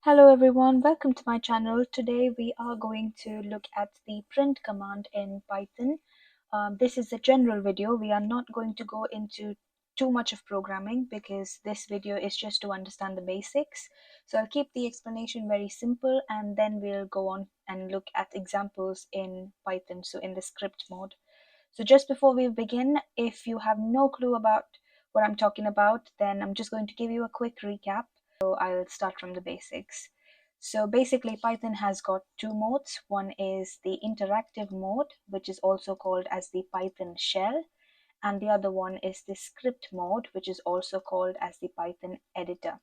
Hello everyone, welcome to my channel. Today we are going to look at the print command in Python. This is a general video. We are not going to go into too much of programming because this video is just to understand the basics. So I'll keep the explanation very simple and then we'll go on and look at examples in Python, so in the script mode. So just before we begin, if you have no clue about what I'm talking about, then I'm just going to give you a quick recap. So I'll start from the basics. So basically Python has got two modes. One is the interactive mode, which is also called as the Python shell, and the other one is the script mode, which is also called as the Python editor.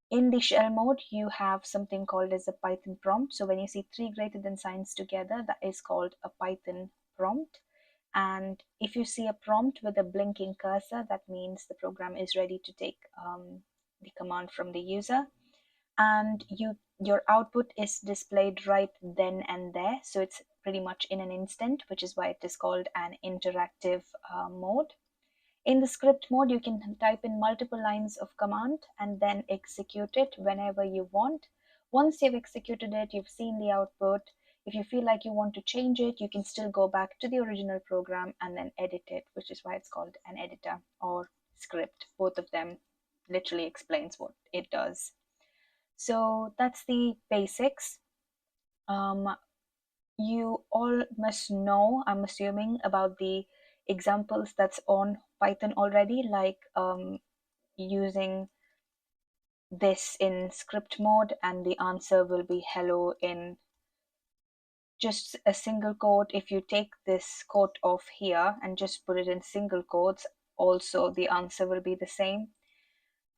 In the shell mode, you have something called as a Python prompt. So when you see three greater than signs together, that is called a Python prompt. And if you see a prompt with a blinking cursor, that means the program is ready to take the command from the user. And your output is displayed right then and there. So it's pretty much in an instant, which is why it is called an interactive mode. In the script mode, you can type in multiple lines of command and then execute it whenever you want. Once you've executed it, you've seen the output. If you feel like you want to change it, you can still go back to the original program and then edit it, which is why it's called an editor or script. Both of them literally explains what it does. So that's the basics. You all must know, I'm assuming, about the examples that's on Python already, like using this in script mode, and the answer will be hello in just a single quote. If you take this quote off here and just put it in single quotes, also the answer will be the same.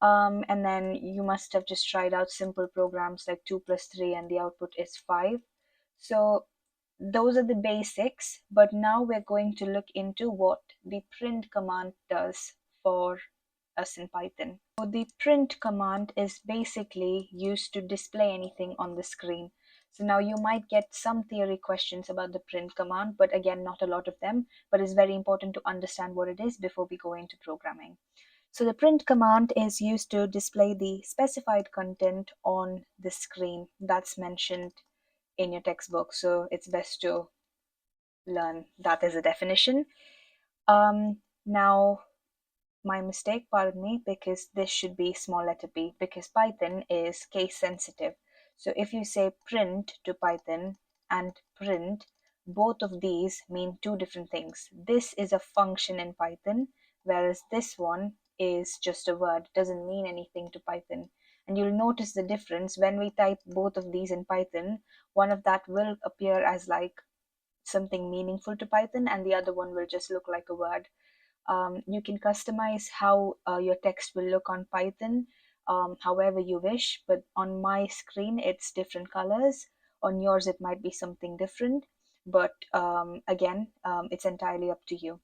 And then you must have just tried out simple programs like 2 plus 3 and the output is 5. So those are the basics, but now we're going to look into what the print command does for us in Python. So the print command is basically used to display anything on the screen. So now you might get some theory questions about the print command, but again, not a lot of them, but it's very important to understand what it is before we go into programming. So the print command is used to display the specified content on the screen that's mentioned in your textbook. So it's best to learn that as a definition. Now, my mistake, pardon me, because this should be small letter p, because Python is case sensitive. So if you say print to Python and print, both of these mean two different things. This is a function in Python, whereas this one is just a word, doesn't mean anything to Python. And you'll notice the difference when we type both of these in Python. One of that will appear as like something meaningful to Python, and the other one will just look like a word. You can customize how your text will look on Python however you wish, but on my screen it's different colors. On yours it might be something different, but again, it's entirely up to you.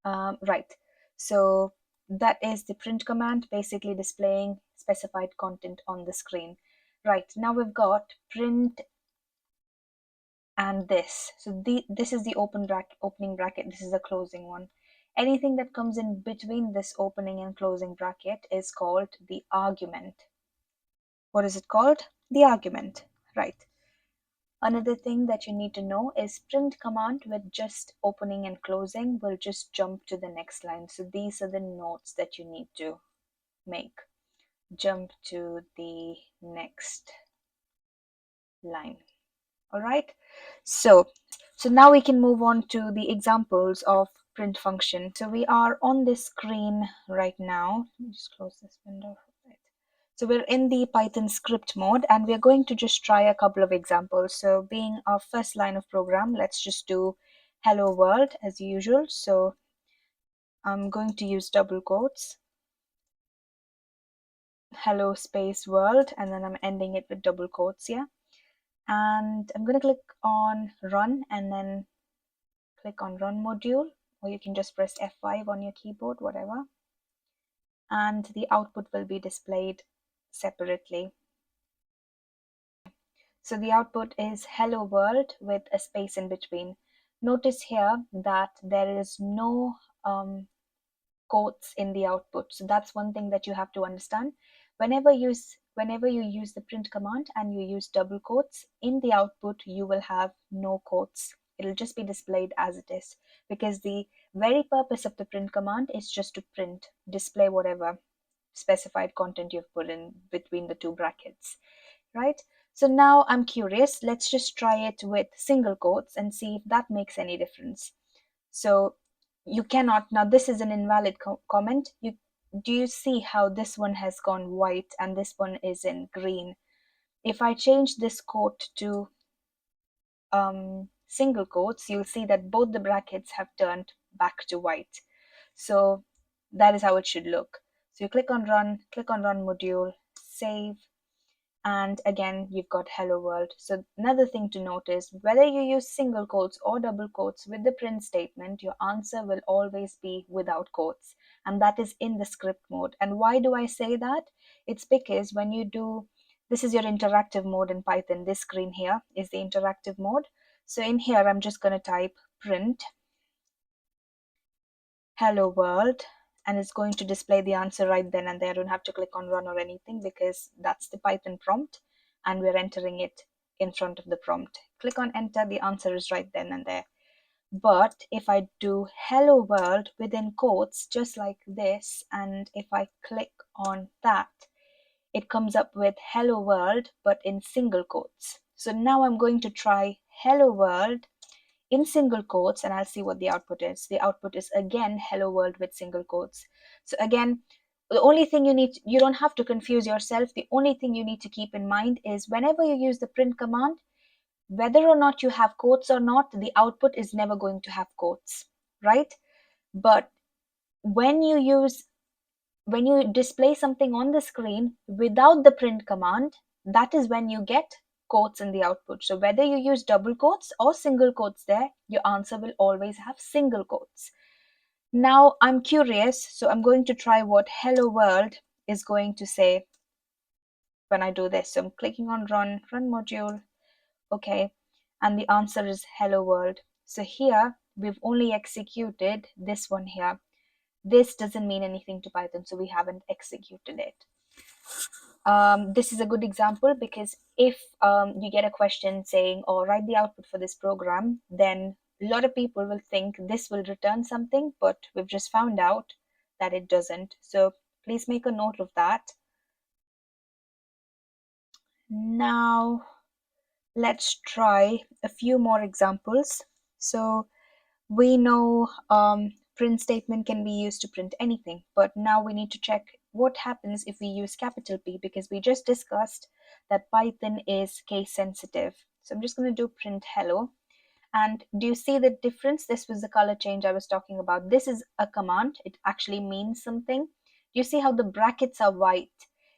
Right, so that is the print command, basically displaying specified content on the screen. Right, now we've got print and this. So this is the opening bracket, this is the closing one. Anything that comes in between this opening and closing bracket is called the argument. What is it called? The argument, right. Another thing that you need to know is print command with just opening and closing will just jump to the next line. So these are the notes that you need to make. Jump to the next line. All right, so now we can move on to the examples of print function. So we are on this screen right now. Let me just close this window. Right. So we're in the Python script mode and we're going to just try a couple of examples. So being our first line of program, let's just do hello world as usual. So I'm going to use double quotes, hello space world, and then I'm ending it with double quotes here. And I'm going to click on run and then click on run module, or you can just press F5 on your keyboard, whatever, and the output will be displayed separately. So the output is hello world with a space in between. Notice here that there is no quotes in the output. So that's one thing that you have to understand. Whenever you whenever you use the print command and you use double quotes, in the output you will have no quotes. It'll just be displayed as it is, because the very purpose of the print command is just to print, display whatever specified content you've put in between the two brackets, right? So now I'm curious, let's just try it with single quotes and see if that makes any difference. So you cannot, now this is an invalid comment. Do you see how this one has gone white and this one is in green? If I change this quote to single quotes, you'll see that both the brackets have turned back to white. So that is how it should look. So you click on run module, save, and again you've got hello world. So another thing to note is whether you use single quotes or double quotes with the print statement, your answer will always be without quotes, and that is in the script mode. And why do I say that? It's because when you do, this is your interactive mode in Python. This screen here is the interactive mode. So in here I'm just going to type print hello world, and it's going to display the answer right then and there. I don't have to click on run or anything because that's the Python prompt and we're entering it in front of the prompt. Click on enter, the answer is right then and there. But if I do hello world within quotes just like this, and if I click on that, it comes up with hello world but in single quotes. So now I'm going to try hello world in single quotes and I'll see what the output is. The output is again hello world with single quotes. So again, the only thing you don't have to confuse yourself. The only thing you need to keep in mind is whenever you use the print command, whether or not you have quotes or not, the output is never going to have quotes, right? But when you display something on the screen without the print command, that is when you get quotes in the output. So whether you use double quotes or single quotes there, your answer will always have single quotes. Now I'm curious, so I'm going to try what hello world is going to say when I do this. So I'm clicking on run module, okay, and the answer is hello world. So here we've only executed this one here. This doesn't mean anything to Python, so we haven't executed it. This is a good example because if you get a question saying, oh, write the output for this program, then a lot of people will think this will return something, but we've just found out that it doesn't. So please make a note of that. Now let's try a few more examples. So we know print statement can be used to print anything, but now we need to check what happens if we use capital P, because we just discussed that Python is case sensitive. So I'm just going to do print hello. And do you see the difference? This was the color change I was talking about. This is a command. It actually means something. You see how the brackets are white?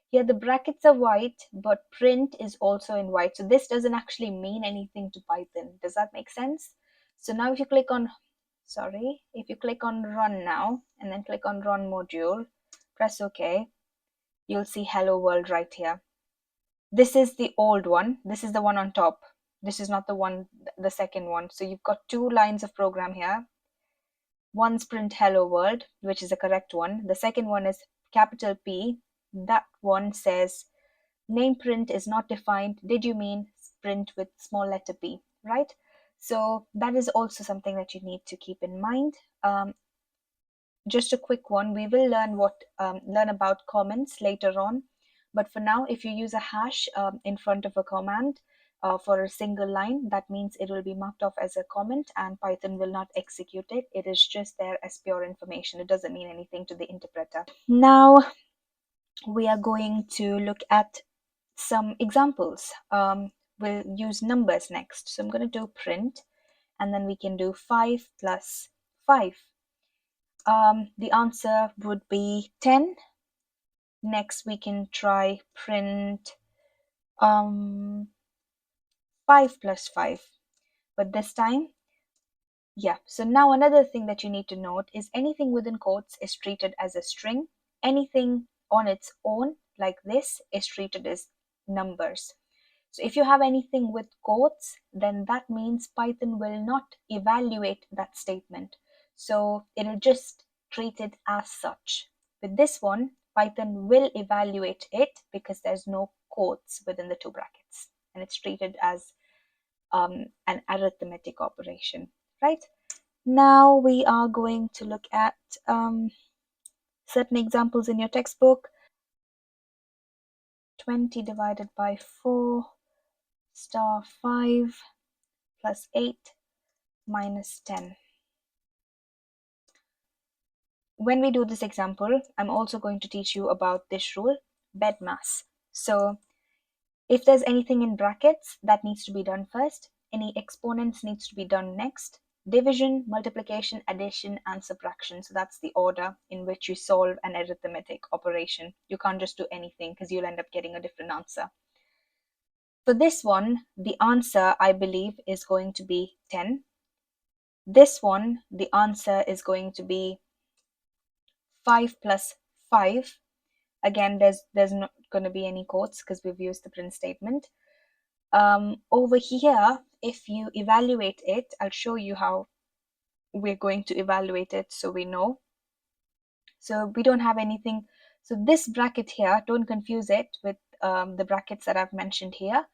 Here the brackets are white, but print is also in white. So this doesn't actually mean anything to Python. Does that make sense? So now if you click on, if you click on run now and then click on run module, press OK, you'll see hello world right here. This is the old one. This is the one on top. This is not the one, the second one. So you've got two lines of program here. One's print hello world, which is the correct one. The second one is capital P. That one says name print is not defined. Did you mean print with small letter p, right? So that is also something that you need to keep in mind. Just a quick one, we will learn about comments later on, but for now, if you use a hash in front of a command for a single line, that means it will be marked off as a comment and Python will not execute it. It is just there as pure information. It doesn't mean anything to the interpreter. Now we are going to look at some examples. We'll use numbers next. So I'm going to do print and then we can do 5 plus 5. The answer would be 10. Next, we can try print 5 plus 5. But this time, yeah. So now another thing that you need to note is anything within quotes is treated as a string. Anything on its own, like this, is treated as numbers. So if you have anything with quotes, then that means Python will not evaluate that statement. So it'll just treat it as such. With this one, Python will evaluate it because there's no quotes within the two brackets, and it's treated as an arithmetic operation, right? Now we are going to look at certain examples in your textbook. 20 divided by 4 star 5 plus 8 minus 10. When we do this example, I'm also going to teach you about this rule, BEDMAS. So if there's anything in brackets, that needs to be done first. Any exponents needs to be done next. Division, multiplication, addition, and subtraction. So that's the order in which you solve an arithmetic operation. You can't just do anything because you'll end up getting a different answer. For this one, the answer, I believe, is going to be 10. This one, the answer is going to be 5 plus 5. Again, there's not going to be any quotes because we've used the print statement. Over here, if you evaluate it, I'll show you how we're going to evaluate it so we know. So we don't have anything. So this bracket here, don't confuse it with the brackets that I've mentioned here.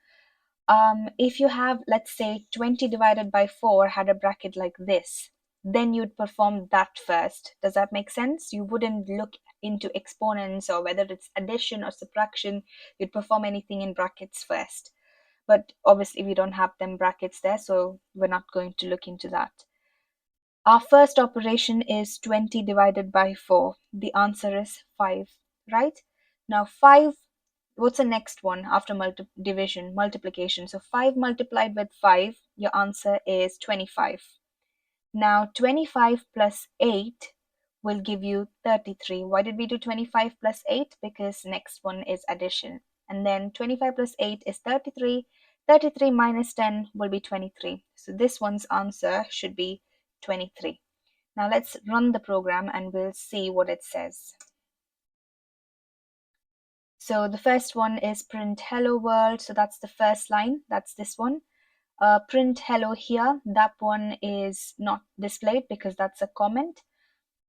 If you have, let's say, 20 divided by 4 had a bracket like this, then you'd perform that first. Does that make sense? You wouldn't look into exponents or whether it's addition or subtraction. You'd perform anything in brackets first. But obviously we don't have them brackets there, so we're not going to look into that. Our first operation is 20 divided by 4. The answer is 5, right? Now 5, what's the next one after division? Multiplication. So 5 multiplied with 5, your answer is 25. Now 25 plus 8 will give you 33. Why did we do 25 plus 8? Because next one is addition. And then 25 plus 8 is 33. 33 minus 10 will be 23. So this one's answer should be 23. Now let's run the program and we'll see what it says. So the first one is print hello world. So that's the first line. That's this one. Print hello here. That one is not displayed because that's a comment.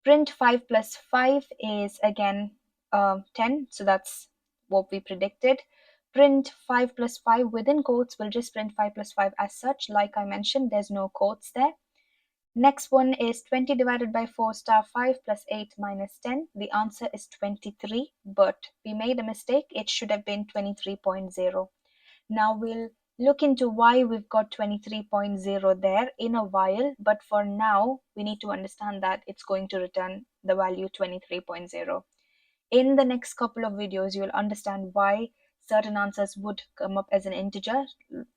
Print 5 plus 5 is again 10. So that's what we predicted. Print 5 plus 5 within quotes. We'll just print 5 plus 5 as such. Like I mentioned, there's no quotes there. Next one is 20 divided by 4 star 5 plus 8 minus 10. The answer is 23, but we made a mistake. It should have been 23.0. Now we'll look into why we've got 23.0 there in a while, but for now, we need to understand that it's going to return the value 23.0. In the next couple of videos, you'll understand why certain answers would come up as an integer,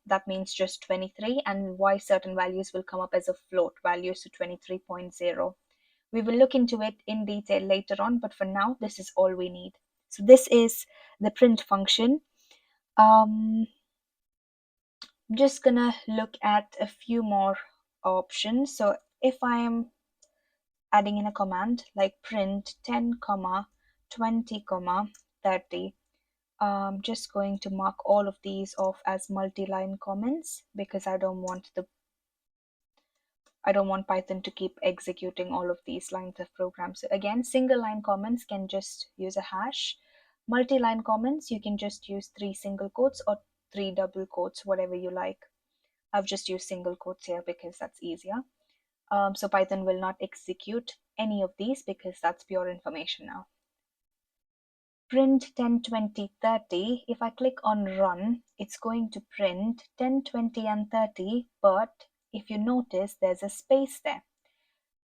that means just 23, and why certain values will come up as a float value, so 23.0. We will look into it in detail later on, but for now, this is all we need. So this is the print function. I'm just gonna look at a few more options. So if I am adding in a command like print 10, 20, 30, I'm just going to mark all of these off as multi-line comments because I don't want Python to keep executing all of these lines of program. So again, single line comments can just use a hash. Multi-line comments, you can just use 3 single quotes or 3 double quotes, whatever you like. I've just used single quotes here because that's easier. So Python will not execute any of these because that's pure information now. Print 10, 20, 30. If I click on run, it's going to print 10, 20, and 30, but if you notice, there's a space there.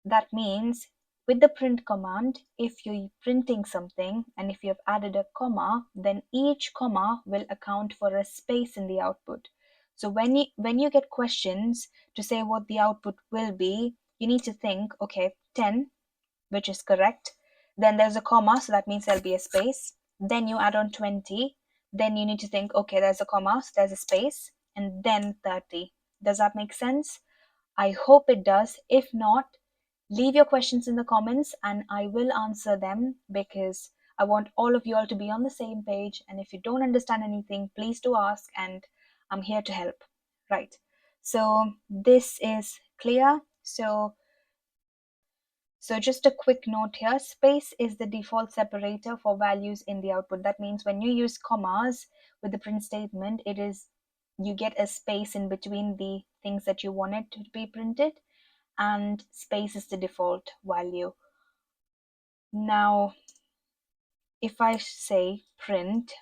That means with the print command, if you're printing something and if you've added a comma, then each comma will account for a space in the output. So when you get questions to say what the output will be, you need to think, okay, 10, which is correct. Then there's a comma, so that means there'll be a space. Then you add on 20. Then you need to think, okay, there's a comma, so there's a space, and then 30. Does that make sense? I hope it does. If not, leave your questions in the comments and I will answer them because I want all of you all to be on the same page. And if you don't understand anything, please do ask and I'm here to help. Right. So this is clear. So So just a quick note here, space is the default separator for values in the output. That means when you use commas with the print statement, it is, you get a space in between the things that you want it to be printed, and space is the default value. Now, if I say print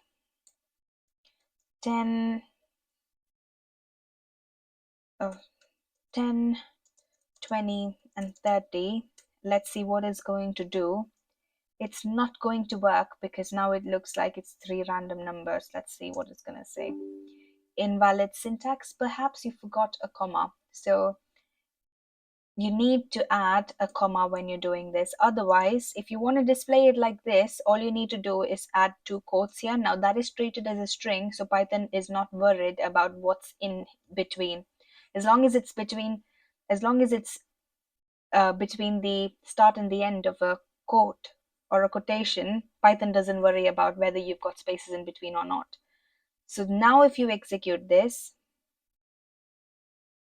10, 10, 20, and 30, let's see what it's going to do. It's not going to work because now it looks like it's three random numbers. Let's see what it's going to say. Invalid syntax, perhaps you forgot a comma. So you need to add a comma when you're doing this. Otherwise, if you want to display it like this, all you need to do is add two quotes here. Now that is treated as a string, so Python is not worried about what's in between. As long as it's between, as long as it's between the start and the end of a quote or a quotation, Python doesn't worry about whether you've got spaces in between or not. So now if you execute this,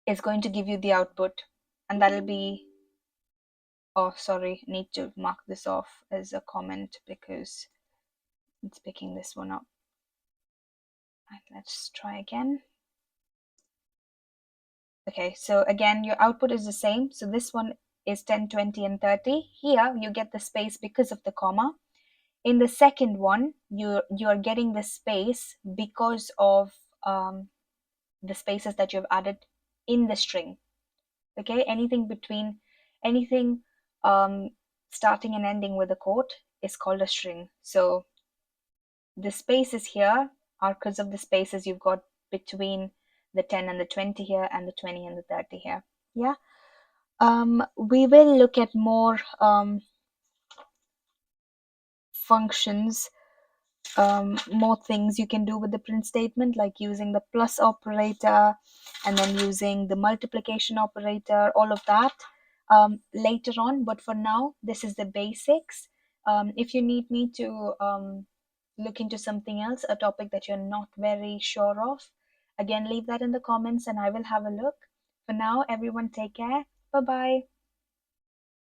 it's going to give you the output, and that'll be, oh sorry, need to mark this off as a comment because it's picking this one up. And let's try again. Okay, so again your output is the same. So this one is 10, 20, and 30. Here you get the space because of the comma. In the second one, you're getting the space because of the spaces that you've added in the string. Okay, anything between, anything starting and ending with a quote is called a string. So the spaces here are because of the spaces you've got between the 10 and the 20 here, and the 20 and the 30 here. Yeah. We will look at more functions, more things you can do with the print statement, like using the plus operator and then using the multiplication operator, all of that later on. But for now, this is the basics. If you need me to look into something else, a topic that you're not very sure of, again, leave that in the comments and I will have a look. For now, everyone take care. Bye bye.